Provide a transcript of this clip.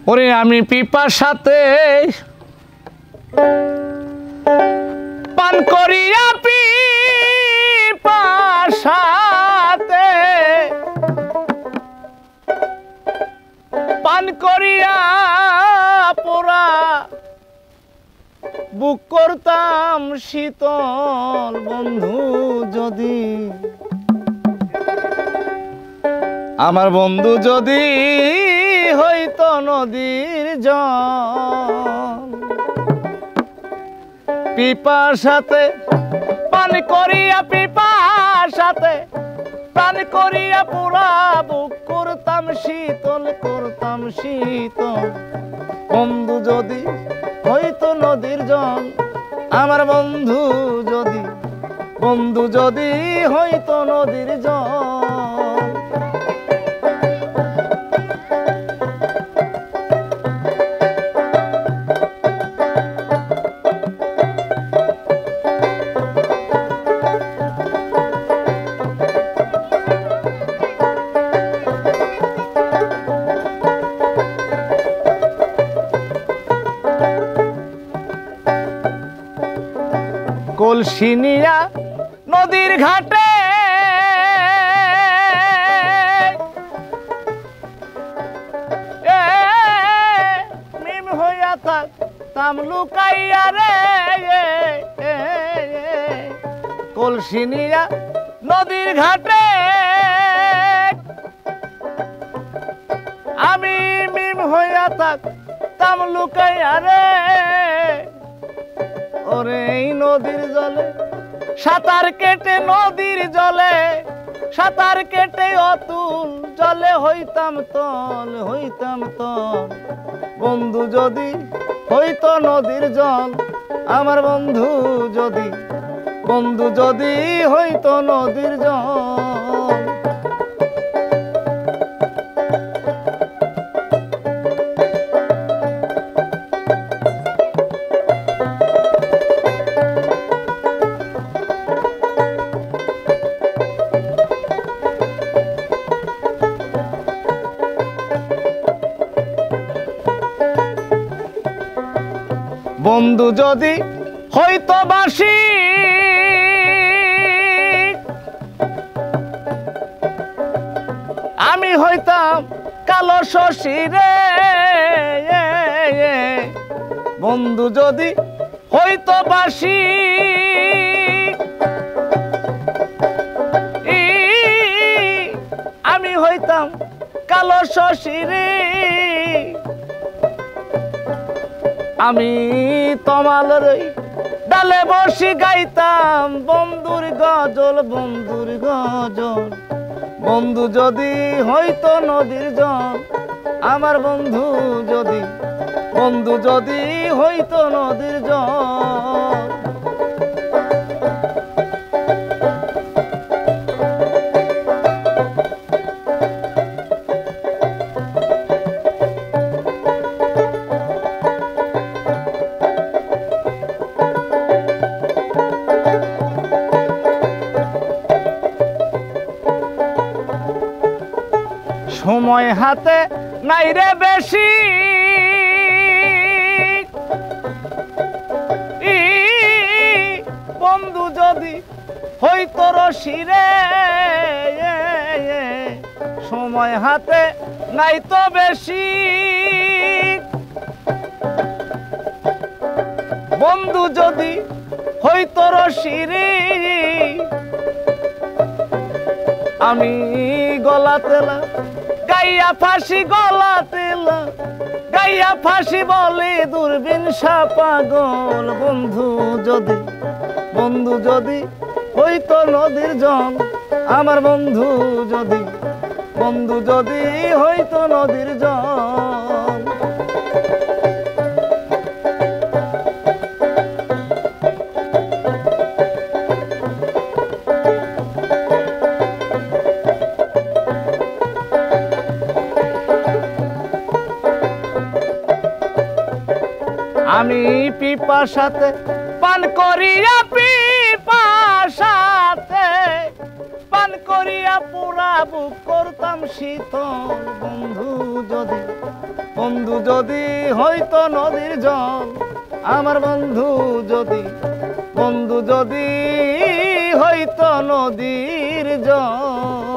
ওরে আমি পিপাসাতে পান করিয়া পিপাসাতে পান করিয়া পোড়া বুক করতাম শীতল বন্ধু যদি আমার বন্ধু যদি হইতো নদীর জল পিপাসাতে পান করিয়া পিপাসাতে পান করিয়া পুরা বুক করতাম শীতল বন্ধু যদি হইতো নদীর জল আমার বন্ধু যদি হইতো নদীর জল কলসি নিয়া নদীর ঘাটে মিম হইয়া থাকতাম লুকাইয়া রে কলসি নিয়া নদীর ঘাটে আমি মিম হইয়া থাকতাম লুকাইয়া রে ওরে এই নদীর জলে সাঁতার কেটে নদীর জলে সাঁতার কেটে অতুল জলে হইতাম তল বন্ধু যদি হইতো নদীর জল আমার বন্ধু যদি হইতো নদীর জল বন্ধু যদি হইতো বাসি আমি হইতাম কালো শশী রে বন্ধু যদি হইতো বাসি আমি হইতাম কালো শশী রে আমি তোমার ডালে বসি গাইতাম বন্ধুর গজল বন্ধু যদি হইতো নদীর জল আমার বন্ধু যদি হইতো নদীর জল সময় হাতে নাই রে বেশি বন্ধু যদি হইতো রশি রে সময় হাতে নাই তো বেশি বন্ধু যদি হইতো রশি রে আমি গলাতে গাইয়া ফাঁসি গাইয়া ফাঁসি বলে দূরবীন পাগল বন্ধু যদি হইতো নদীর জল আমার বন্ধু যদি হইতো নদীর জল আমি পিপাসাতে পান করিয়া পিপাসাতে পান করিয়া পুরা বুক করতাম শীতল বন্ধু যদি বন্ধু যদি হইতো নদীর জল, আমার বন্ধু যদি হইতো নদীর জল।